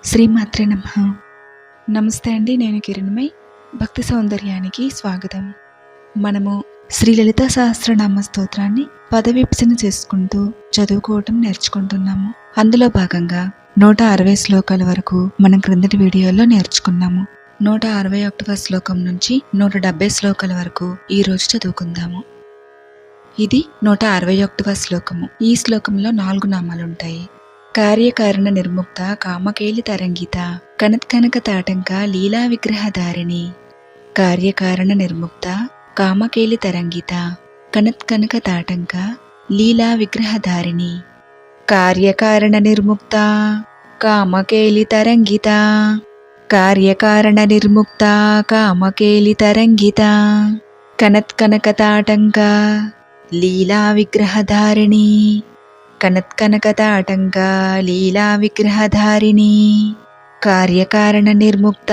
శ్రీమాత్రే నమః. నమస్తే అండి. నేను కిరణ్మయ్. భక్తి సౌందర్యానికి స్వాగతం. మనము శ్రీ లలితా సహస్రనామ స్తోత్రాన్ని పదవిభజన చేసుకుంటూ చదువుకోవటం నేర్చుకుంటున్నాము. అందులో భాగంగా 160 శ్లోకాల వరకు మనం క్రిందటి వీడియోలో నేర్చుకున్నాము. 161వ శ్లోకం నుంచి 170 శ్లోకాల వరకు ఈ రోజు చదువుకుందాము. ఇది 161వ శ్లోకము. ఈ శ్లోకంలో 4 నామాలుంటాయి. కార్యకారణ నిర్ముక్త కామకేలి తరంగిత కనత్కనక తాటంక లీలా విగ్రహధారిణి. కార్యకారణ నిర్ముక్త కామకేలి తరంగిత కనత్కనక తాటంక లీలా విగ్రహధారిణి. కార్యకారణ నిర్ముక్త కామకేలి తరంగిత కార్యకారణ నిర్ముక్త కామకేలి తరంగిత కనత్కనక తాటంక లీలా విగ్రహధారిణి. కనత్కనకతాటంక లీలా విగ్రహధారిణి. కార్యకారణ నిర్ముక్త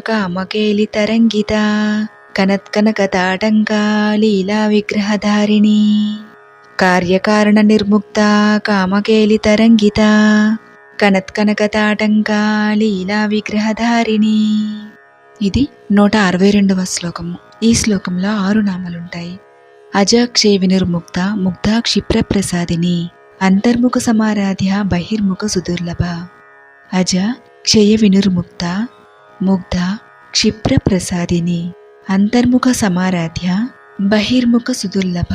కామకేలి తరంగిత కనత్కనకతాటంక లీలా విగ్రహధారిణి. కార్యకారణ నిర్ముక్త కామకేలి తరంగిత కనత్కనకతాటంక లీలా విగ్రహధారిణి. ఇది 162వ శ్లోకము. ఈ శ్లోకంలో 6 నామాలుంటాయి. అజాక్షయ వినిర్ముక్త ముగ్ధ క్షిప్ర ప్రసాదిని అంతర్ముఖ సమారాధ్య బహిర్ముఖ సుదుర్లభ. అజ క్షయ వినిర్ముక్త ముగ్ధ క్షిప్ర ప్రసాదిని అంతర్ముఖ సమారాధ్య బహిర్ముఖ సుదుర్లభ.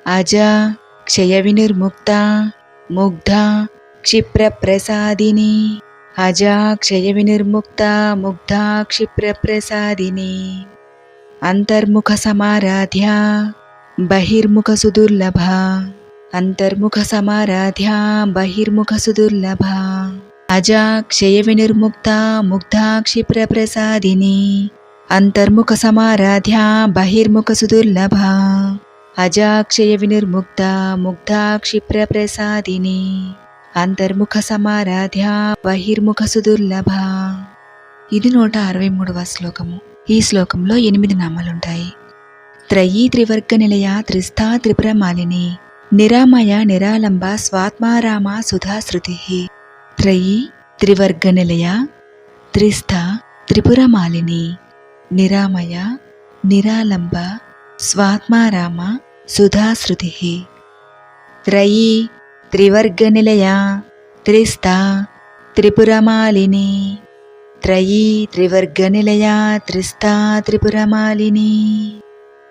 అజ క్షయ వినిర్ముక్త ముగ్ధ క్షిప్ర ప్రసాదిని అజ క్షయ వినిర్ముక్త ముగ్ధ క్షిప్ర ప్రసాదిని అంతర్ముఖ సమారాధ్య బహిర్ముఖ సుదుర్లభ. అంతర్ముఖ సమారాధ్య బహిర్ముఖ సుదుర్లభ. అజా క్షయ వినిర్ముక్త ముగ్ధ క్షిప్ర ప్రసాదిని అంతర్ముఖ సమారాధ్య బహిర్ముఖ సుదుర్లభ. అజా క్షయ వినిర్ముక్త ముగ్ధ క్షిప్ర ప్రసాదిని అంతర్ముఖ సమారాధ్య బహిర్ముఖ సుదుర్లభ. ఇది 163వ శ్లోకము. ఈ శ్లోకంలో 8 నామాలుంటాయి. త్రయీ త్రివర్గ నిలయ త్రిస్థా త్రిపుర మాలిని నిరామయ నిరాలంబ స్వాత్మారామ సుధా శృతి. త్రయీ త్రివర్గ నిలయ త్రిస్థ త్రిపుర మాలిని నిరామయ నిరాలంబ స్వాత్మారామ సుధా శృతి. త్రయీ త్రివర్గ నిలయ త్రిస్థ త్రిపుర మాలిని త్రయీ త్రివర్గ నిలయ త్రిస్థ త్రిపుర మాలిని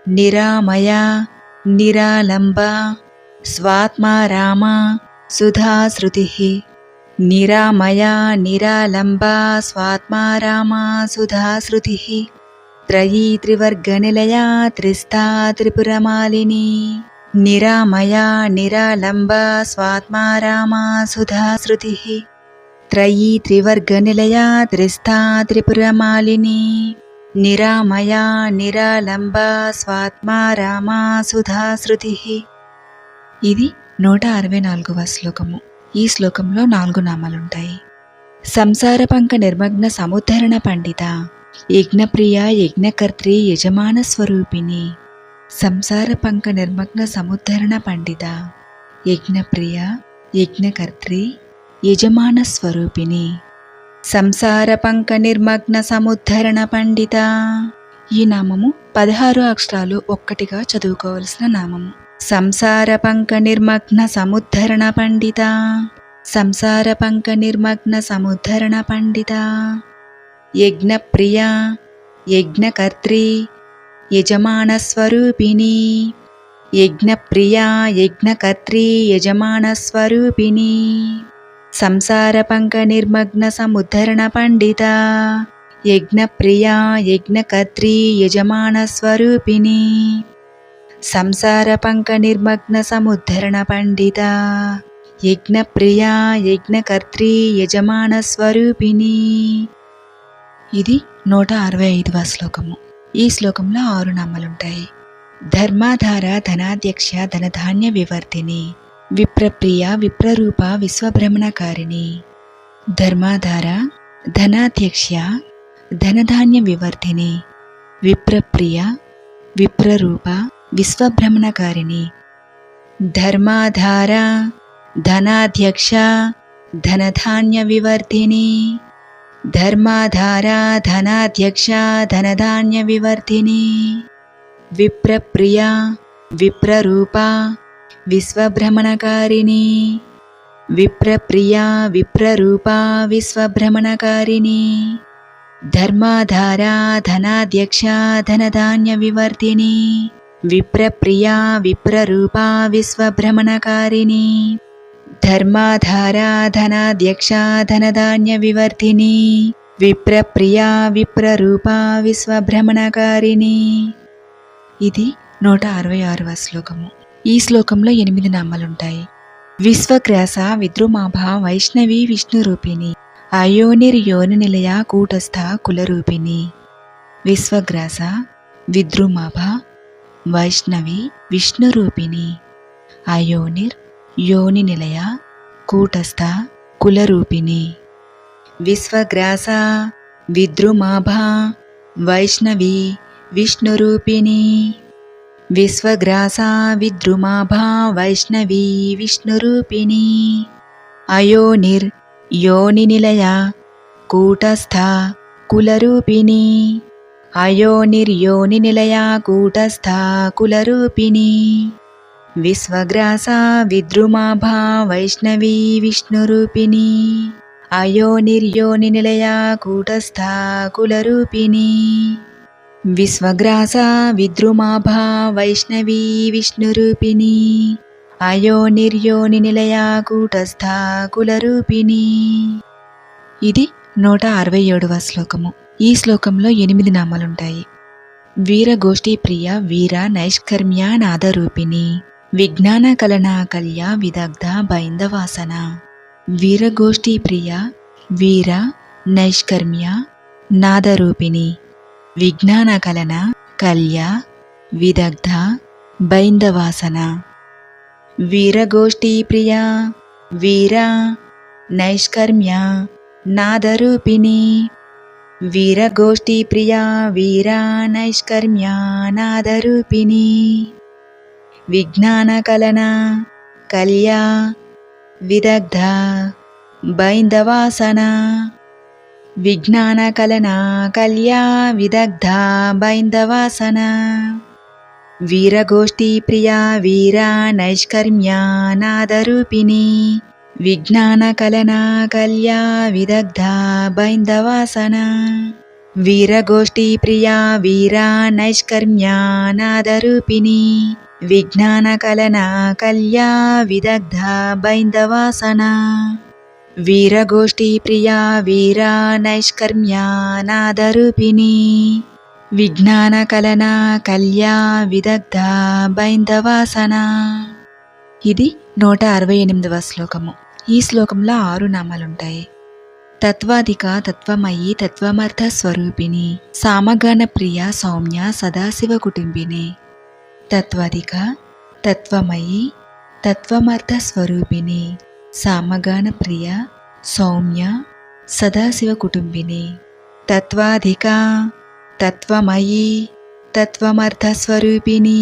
నిరామయ నిరాలంబ స్వాత్మారామ సుధా శృతి. నిరామయ నిరాలంబ స్వాత్మారామ సుధా శృతి. త్రయీ త్రివర్గ నిలయ త్రిస్థా త్రిపుర మాలిని నిరామయ నిరాలంబ స్వాత్మారామ సుధా శృతి. త్రయీ త్రివర్గ నిలయ త్రిస్థా త్రిపుర మాలిని నిరామయ నిరాలంబ స్వాత్మారామ సుధా శృతి. ఇది 164వ శ్లోకము. ఈ శ్లోకంలో 4 నామాలుంటాయి. సంసార పంక నిర్మగ్న సముద్ధరణ పండిత యజ్ఞప్రియ యజ్ఞకర్త్రి యజమాన స్వరూపిణి. సంసార పంక నిర్మగ్న సముద్ధరణ పండిత యజ్ఞప్రియ యజ్ఞకర్త్రి యజమాన స్వరూపిణి. సంసార పంక నిర్మగ్న సముద్ధరణ పండిత. ఈ నామము 16 అక్షరాలు ఒక్కటిగా చదువుకోవలసిన నామము. సంసార పంక నిర్మగ్న సముద్ధరణ పండిత సంసార పంక నిర్మగ్న సముద్ధరణ పండిత. యజ్ఞప్రియ యజ్ఞకర్త్రి యజమాన స్వరూపిణి యజ్ఞప్రియ యజ్ఞకర్త్రి యజమాన స్వరూపిణి. సంసార పంక నిర్మగ్న సముద్ధరణ పండిత యజ్ఞప్రియ యజ్ఞకర్త్రి యజమాన స్వరూపిణి. సంసార పంక నిర్మగ్న సముద్ధరణ పండిత యజ్ఞప్రియ యజ్ఞకర్త్రి యజమాన స్వరూపిణి. ఇది 165వ శ్లోకము. ఈ శ్లోకంలో 6 నామాలుంటాయి. ధర్మాధార ధనాధ్యక్ష ధనధాన్య వివర్ధిని విప్రప్రియ విప్రరూప విశ్వభ్రమణకారిణి. ధర్మాధార ధనాధ్యక్ష ధనధాన్య వివర్ధిని విప్రప్రియ విప్రరూప విశ్వభ్రమణకారిణి. ధర్మాధార ధనాధ్యక్ష ధనధాన్య వివర్ధిని ధర్మాధారా ధనాధ్యక్షా ధనధాన్యవివర్ధిని విప్రప్రియా విప్రరూపా విశ్వభ్రమణకారిణి విప్రప్రియా విప్రరూపా విశ్వభ్రమణకారిణి ధర్మాధారా ధనాధ్యక్షా ధనధాన్యవివర్ధిని విప్రప్రియా విప్రరూపా విశ్వభ్రమణకారిణి ధర్మాధారా ధనాధ్యక్షా ధనధాన్యవివర్ధిని విప్రప్రియా విప్రరూపా విశ్వభ్రమణకారిణి. ఇది 166వ శ్లోకము. ఈ శ్లోకంలో 8 నామాలుంటాయి. విశ్వగ్రాస విద్రుమాభ వైష్ణవి విష్ణురూపిణి అయోనిర్యోని నిలయ కూటస్థ కులరూపిణి. విశ్వగ్రాస విద్రుమాభ వైష్ణవి విష్ణురూపిణి అయోనిర్ యోని నిలయ కూటస్థ కులరూపిణి. విశ్వగ్రాస విద్రుమాభ వైష్ణవి విష్ణురూపిణి విశ్వగ్రాస విద్రుమాభ వైష్ణవి విష్ణురూపిణి అయోనిర్ యోని నిలయ కూటస్థ కులరూపిణి అయోనిర్యోని నిలయ కూటస్థ కులరూపిణి విశ్వగ్రాస విద్రుమాభ వైష్ణవి విష్ణురూపిణి అయోనిర్యోని నిలయ కూటస్థ కులరూపిణి విశ్వగ్రాస విద్రుమాభ వైష్ణవి విష్ణురూపిణి అయోనిర్యోని నిలయ కూటస్థ కులరూపిణి. ఇది 167వ శ్లోకము. ఈ శ్లోకంలో 8 నామాలుంటాయి. వీరగోష్ఠీ ప్రియ వీర నైష్కర్మ్య నాదరూపిణి విజ్ఞాన కలనా కల్య విదగ్ధ బైందవాసన. వీరగోష్ఠీ ప్రియ వీర నైష్కర్మ్య నాదరూపిణి విజ్ఞాన కలన కల్య విదగ్ధ బైందవాసన. వీరగోష్ఠీ ప్రియ వీర నైష్కర్మ్య నాదరూపిణి వీరగోష్ఠీ ప్రియ వీర నైష్కర్మ్య నాదరూపిణి విజ్ఞాన కలన కల్య విదగ్ధ బైందవాసన. విజ్ఞాన కలన కల్య విదగ్ధ బైందవాసన. వీరగోష్ఠీ ప్రియ వీర నైష్కర్మ్య నాదరూపిణి విజ్ఞాన కలన కల్య విదగ్ధ బైందవాసన. వీరగోష్ఠీ ప్రియ వీర నైష్కర్మ్య నాదరూపిణి విజ్ఞాన కలన కల్య విదగ్ధ బైందవాసన. వీరగోష్ఠీ ప్రియ వీర నైష్కర్మ్య నాదరూపిణి విజ్ఞాన కలన కల్య విదగ్ధ బైందవాసన. ఇది 168వ శ్లోకము. ఈ శ్లోకంలో 6 నామాలుంటాయి. తత్వాధిక తత్వమయీ తత్వమర్థ స్వరూపిణి సామగాన ప్రియ సౌమ్య సదాశివ కుటుంబిని. తత్వాధిక తత్వమయీ తత్వమర్థ స్వరూపిణి సామగాన ప్రియ సౌమ్య సదాశివ కుటుంబిని. తత్వాధిక తత్వమయీ తత్వమర్థ స్వరూపిణి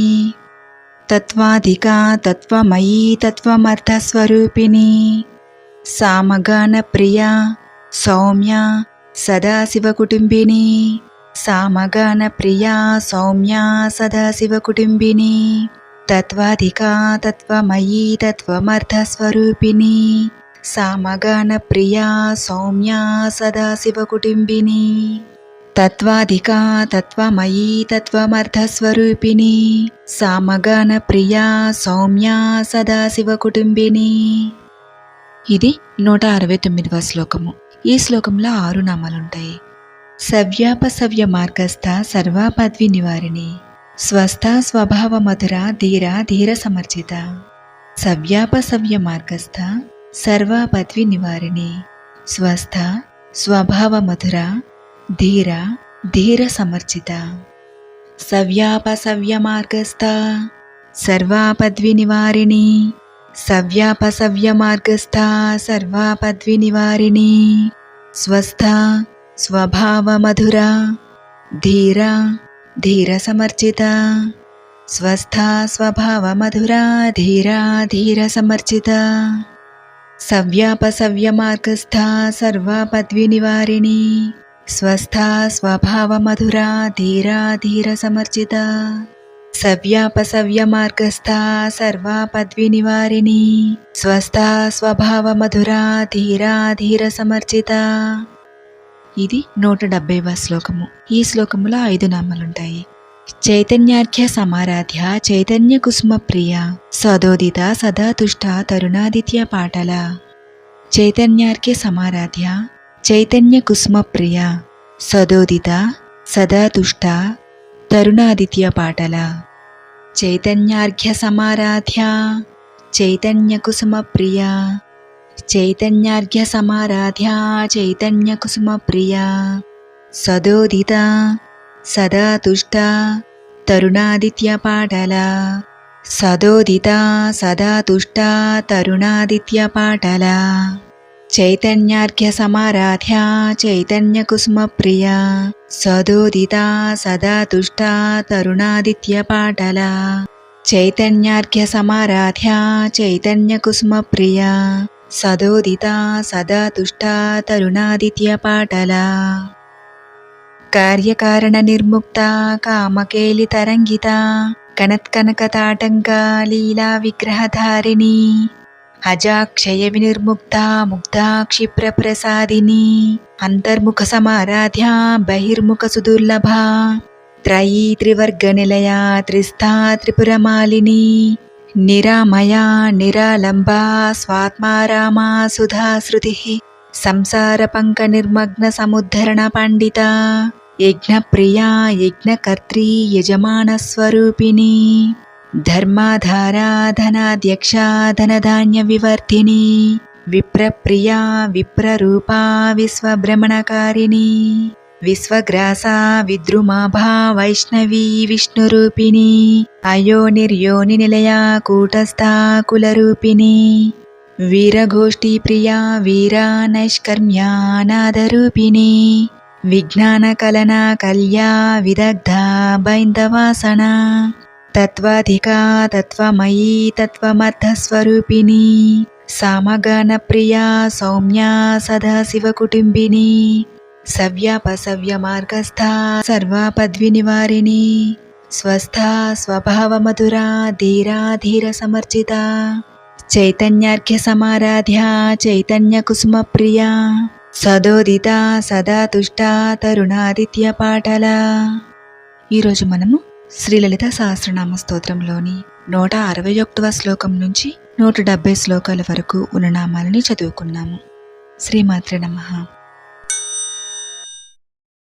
తత్వాధిక తత్వమయీ తత్వమర్థ స్వరూపిణి సామగాన ప్రియ సౌమ్య సదాశివ కుటుంబిని సామగాన ప్రియ సౌమ్య సదాశివ కుటుంబిని. తత్వాధిక తత్వమయీ తత్వమర్థ స్వరూపిణి సామగాన ప్రియ సౌమ్య సదాశివ కుటుంబిని. తత్వాధిక తత్వమయీ తత్వమర్థ స్వరూపిణి సామగాన ప్రియ సౌమ్య సదాశివ కుటుంబిని. ఇది 169వ శ్లోకము. ఈ శ్లోకంలో 6 నామాలుంటాయి. సవ్యాపసవ్య మార్గస్థ సర్వాపద్వి నివారిణి స్వస్థ స్వభావ మధుర ధీర ధీర సమర్చిత. సవ్యాపసవ్య మార్గస్థ సర్వాపద్వి నివారిణి స్వస్థ స్వభావ మధుర ధీర ధీర సమర్చిత. సవ్యాపసవ్య మార్గస్థ సర్వాపద్వి నివారిణి సవ్యాపసవ్య మార్గస్థ సర్వాపద్వి నివారిణి స్వస్థ స్వభావ మధుర ధీర ధీర సమర్చిత. స్వస్థ స్వభావ మధుర ధీర ధీర సమర్చిత. సవ్యాపసవ్యమార్గస్థా సర్వాపద్వినివారిణి స్వస్థా స్వభావమధురా ధీరా ధీర సమర్చిత. సవ్యాపసవ్యమార్గస్థా సర్వాపద్వినివారిణి స్వస్థా స్వభావమధురా ధీరా ధీర సమర్చిత. ఇది 170వ శ్లోకము. ఈ శ్లోకములో 5 నామాలుంటాయి. చైతన్యార్ఘ్య సమారాధ్య చైతన్య కుసుమ ప్రియ సదోదిత సదా తుష్ట తరుణాదిత్య పాటల. చైతన్యార్ఘ్య సమారాధ్య చైతన్య కుసుమ ప్రియ సదోదిత సదా తుష్ట తరుణాదిత్య పాటల. చైతన్యార్ఘ్య సమారాధ్య చైతన్య కుసుమ ప్రియ చైతన్యార్ఘ్య సమారాధ్య చైతన్య కుసుమ ప్రియ సదోదిత సదా తుష్ట తరుణాదిత్య పాటల. సదోదిత సదా తుష్ట తరుణాదిత్య పాటల. చైతన్యార్ఘ్య సమారాధ్య చైతన్య కుసుమ ప్రియ సదోదిత సదా తుష్ట తరుణాదిత్య పాటల. చైతన్యార్ఘ్య సమారాధ్య చైతన్య కుసుమ ప్రియ సదోదిత సదా తుష్ట తరుణాదిత్య పాటల. కార్యకారణ నిర్ముక్త కామకేలి తరంగిత కనత్కనక తాటంక లీలా విగ్రహధారిణి అజాక్షయ వినిర్ముక్త ముగ్ధా క్షిప్ర ప్రసాదిని అంతర్ముఖ సమారాధ్య బహిర్ముఖ సుదుర్లభ త్రయీ త్రివర్గ నిలయ త్రిస్థా త్రిపురమాలిని నిరామయా నిరాలంబా స్వాత్మారామా సుధాశ్రుతి సంసార పంక నిర్మగ్న సముద్ధరణ పండిత యజ్ఞప్రియా యజ్ఞకర్త్రీ యజమాన స్వరూపిణి ధర్మాధారా ధనాధ్యక్షా ధనధాన్య వివర్ధిని విప్రప్రియా విప్రరూపా విశ్వభ్రమణకారిణి విశ్వగ్రాసా విద్రుమాభా వైష్ణవీ విష్ణురూపిణి అయోనిర్యోని నిలయా కూటస్థా కులరూపిణి వీరగోష్ఠీ ప్రియా వీరా నైష్కర్మ్యా నాదరూపిణి విజ్ఞానకలనా కల్యా విదగ్ధ బైందవాసన తత్వాధికా తత్వమయీ తత్వమర్థస్వరూపిణి సామగాన ప్రియా సౌమ్యా సదాశివకుటుంబిని సవ్యాపసవ్య మార్గస్థా సర్వాపద్వినివారిణి స్వస్థా స్వభావమధురా ధీరా ధీర సమర్చిత. చైతన్యార్ఘ్య సమారాధ్య చైతన్య కుసుమ ప్రియ సదోదిత సదా తుష్ట తరుణాదిత్య పాటల. ఈరోజు మనము శ్రీలలిత సహస్రనామ స్తోత్రంలోని 161వ శ్లోకం నుంచి 170 శ్లోకాల వరకు ఉన్న నామాలని చదువుకున్నాము. శ్రీమాత్రే నమః.